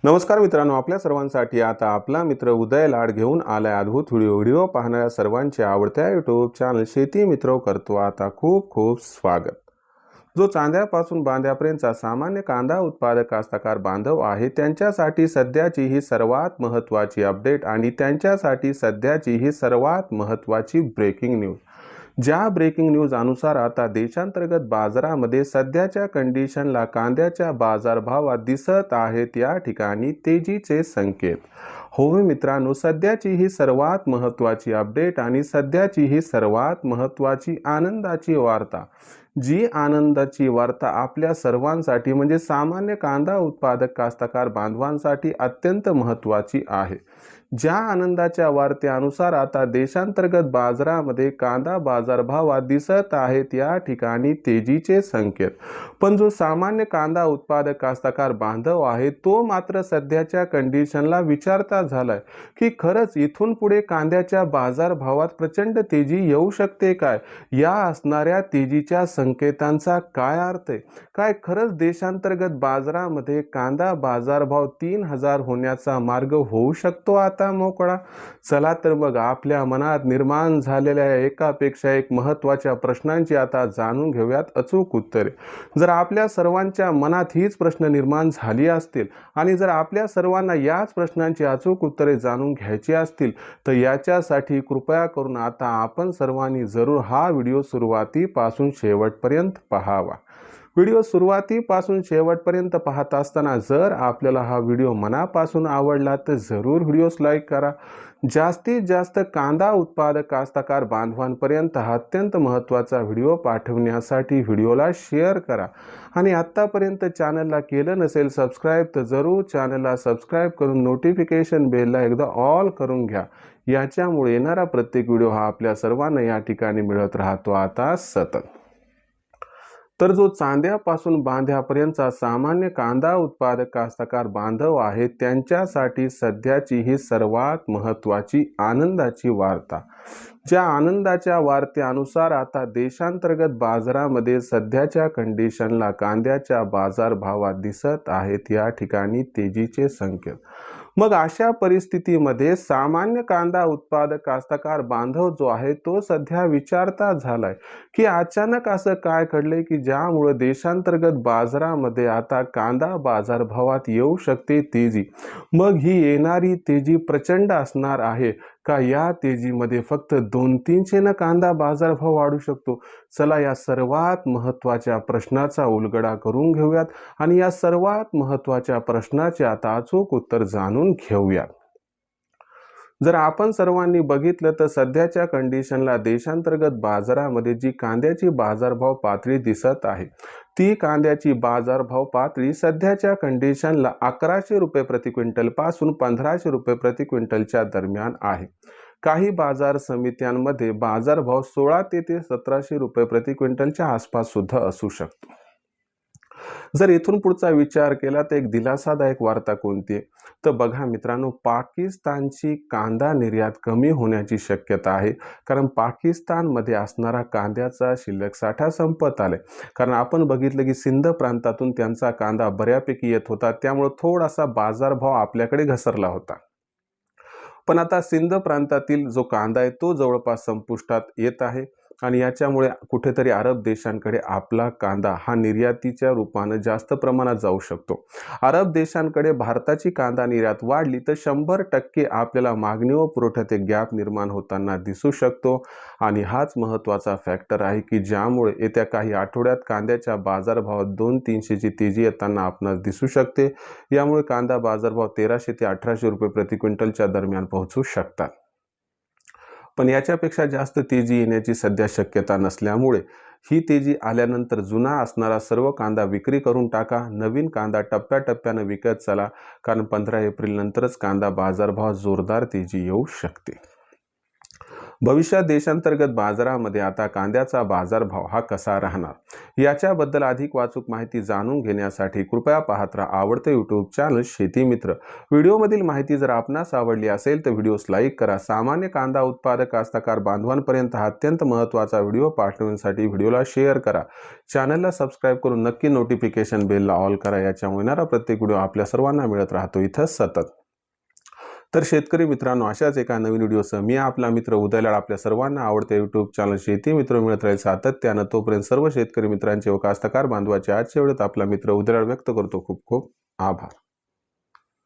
नमस्कार मित्रांनो, आपल्या सर्वांसाठी आता आपला मित्र उदय लाड घेऊन आलाय अद्भुत व्हिडिओ पाहणाऱ्या सर्वांच्या आवडत्या यूट्यूब चॅनल शेती मित्र करतो आता खूप खूप स्वागत। जो चांद्यापासून बांध्यापर्यंतचा सामान्य कांदा उत्पादक कास्तकार बांधव आहे त्यांच्यासाठी सध्याची ही सर्वात महत्त्वाची अपडेट आणि त्यांच्यासाठी सध्याची ही सर्वात महत्त्वाची ब्रेकिंग न्यूज। ज्या ब्रेकिंग न्यूज अनुसार आता देशांतर्गत बाजारामध्ये सध्याच्या कंडिशनला कांद्याच्या बाजारभावात दिसत आहेत या ठिकाणी तेजीचे संकेत। हो मित्रांनो, सध्याची ही सर्वात महत्त्वाची अपडेट आणि सध्याची ही सर्वात महत्त्वाची आनंदाची वार्ता, जी आनंदाची वार्ता आपल्या सर्वांसाठी म्हणजे सामान्य कांदा उत्पादक कास्तकार बांधवांसाठी अत्यंत महत्त्वाची आहे। ज्या आनंदाच्या वार्तेनुसार आता देशांतर्गत बाजारामध्ये कांदा बाजारभावात दिसत आहेत या ठिकाणी तेजीचे संकेत, पण जो सामान्य कांदा उत्पादक कास्तकार बांधव आहे तो मात्र सध्याच्या कंडिशनला विचारता झालाय की खरंच इथून पुढे कांद्याच्या बाजारभावात प्रचंड तेजी येऊ शकते काय? या असणाऱ्या तेजीच्या संकेतांचा काय अर्थ आहे? काय खरंच देशांतर्गत बाजारामध्ये कांदा बाजारभाव 3000 होण्याचा मार्ग होऊ शकतो आता मोकळा? चला तर मग आपल्या मनात निर्माण झालेल्या एकापेक्षा एक महत्त्वाच्या प्रश्नांची आता जाणून घेऊयात अचूक उत्तरे। जर आपल्या सर्वांच्या मनात हीच प्रश्न निर्माण झाली असतील आणि जर आपल्या सर्वांना याच प्रश्नांची अचूक उत्तरे जाणून घ्यायची असतील तर याच्यासाठी कृपया करून आता आपण सर्वांनी जरूर हा व्हिडिओ सुरुवातीपासून शेवटपर्यंत पाहावा। व्हिडिओ सुरुवातीपासून शेवटपर्यंत पाहत असताना जर आपल्याला हा व्हिडिओ मनापासून आवडला तर जरूर व्हिडिओस लाईक करा। जास्तीत जास्त कांदा उत्पादक कास्तकार बांधवांपर्यंत हा अत्यंत महत्त्वाचा व्हिडिओ पाठवण्यासाठी व्हिडिओला शेअर करा आणि आत्तापर्यंत चॅनलला केलं नसेल सबस्क्राईब तर जरूर चॅनलला सबस्क्राईब करून नोटिफिकेशन बेलला एकदा ऑल करून घ्या। याच्यामुळे येणारा प्रत्येक व्हिडिओ हा आपल्या सर्वांना या ठिकाणी मिळत राहतो आता सतत। तर जो चांद्यापासून बांध्यापर्यंतचा सामान्य कांदा उत्पादक कास्तकार बांधव आहे त्यांच्यासाठी सध्याची ही सर्वात महत्त्वाची आनंदाची वार्ता। ज्या आनंदाच्या वार्तेनुसार आता देशांतर्गत बाजारामध्ये सध्याच्या कंडिशनला कांद्याच्या बाजारभावात दिसत आहेत या ठिकाणी तेजीचे संकेत। मग अशा परिस्थितीमध्ये सामान्य कांदा उत्पादक कास्तकार बांधव जो आहे तो सध्या विचारता झालाय की अचानक असं काय घडलंय की ज्यामुळे देशांतर्गत बाजारामध्ये आता कांदा बाजारभावात येऊ शकते तेजी। मग ही येणारी तेजी प्रचंड असणार आहे का या तेजीमध्ये फक्त 200-300 कांदा बाजारभाव वाढू शकतो? चला या सर्वात महत्त्वाच्या प्रश्नाचा उलगडा करून घेऊयात आणि या सर्वात महत्त्वाच्या प्रश्नाचे आता अचूक उत्तर जाणून घेऊयात। जर आपण सर्वांनी बघितलं तर सध्याच्या कंडिशनला देशांतर्गत बाजारामध्ये जी कांद्याची बाजारभाव पातळी दिसत आहे ती कांद्याची बाजारभाव पातळी सध्याच्या कंडिशनला 1100 रुपये प्रति क्विंटल पासून 1500 रुपये प्रति क्विंटलच्या दरम्यान आहे। काही बाजार समित्यांमध्ये बाजारभाव 1600 ते 1700 रुपये प्रति क्विंटलच्या आसपास सुद्धा असू शकतो। जर इथून पुढचा विचार केला तर एक दिलासादायक वार्ता कोणती आहे तर बघा मित्रांनो, पाकिस्तानची कांदा निर्यात कमी होण्याची शक्यता आहे, कारण पाकिस्तानमध्ये असणारा कांद्याचा शिल्लक साठा संपत आलाय। कारण आपण बघितलं की सिंध प्रांतातून त्यांचा कांदा बऱ्यापैकी येत होता, त्यामुळे थोडासा बाजारभाव आपल्याकडे घसरला होता। पण आता सिंध प्रांतातील जो कांदा आहे तो जवळपास संपुष्टात येत आहे आणि याच्यामुळे कुठेतरी अरब देशांकडे आपला कांदा हा निर्यातीच्या रूपाने जास्त प्रमाणात जाऊ शकतो। अरब देशांकडे भारताची कांदा निर्यात वाढली तर 100% आपल्याला मागणी व पुरवठ्यात एक गॅप निर्माण होताना दिसू शकतो आणि हाच महत्त्वाचा फॅक्टर आहे की ज्यामुळे येत्या काही आठवड्यात कांद्याच्या बाजारभावात 200-300 ची तेजी येताना आपणास दिसू शकते। यामुळे कांदा बाजारभाव 1300 ते 1800 रुपये प्रति क्विंटलच्या दरम्यान पोहोचू शकतात। पण याच्यापेक्षा जास्त तेजी येण्याची सध्या शक्यता नसल्यामुळे ही तेजी आल्यानंतर जुना असणारा सर्व कांदा विक्री करून टाका, नवीन कांदा टप्प्याटप्प्याने विकत चला, कारण 15 एप्रिल नंतरच कांदा बाजारभावात जोरदार तेजी येऊ शकते। भविष्यात देशांतर्गत बाजारामध्ये आता कांद्याचा बाजारभाव हा कसा राहणार याच्याबद्दल अधिक वाचूक माहिती जाणून घेण्यासाठी कृपया पाहत राहा आवडते यूट्यूब चॅनल शेती मित्र. व्हिडिओमधील माहिती जर आपणास आवडली असेल तर व्हिडिओस लाईक करा. सामान्य कांदा उत्पादक कास्तकार बांधवांपर्यंत हा अत्यंत महत्त्वाचा व्हिडिओ पाठवण्यासाठी व्हिडिओला शेअर करा. चॅनलला सबस्क्राईब करून नक्की नोटिफिकेशन बेलला ऑल करा. याच्यामुळे येणारा प्रत्येक व्हिडिओ आपल्या सर्वांना मिळत राहतो इथं सतत. तर शेतकरी मित्रांनो, अशाच एका नवीन व्हिडिओसह मी आपला मित्र उदय लाड आपल्या सर्वांना आवडते यूट्यूब चॅनल शेती मित्र मिळत राहील सातत्यानं. तोपर्यंत सर्व शेतकरी मित्रांचे व कास्तकार बांधवाचे आजच्या व्हिडिओत आपला मित्र उदय लाड व्यक्त करतो. खूप खूप आभार.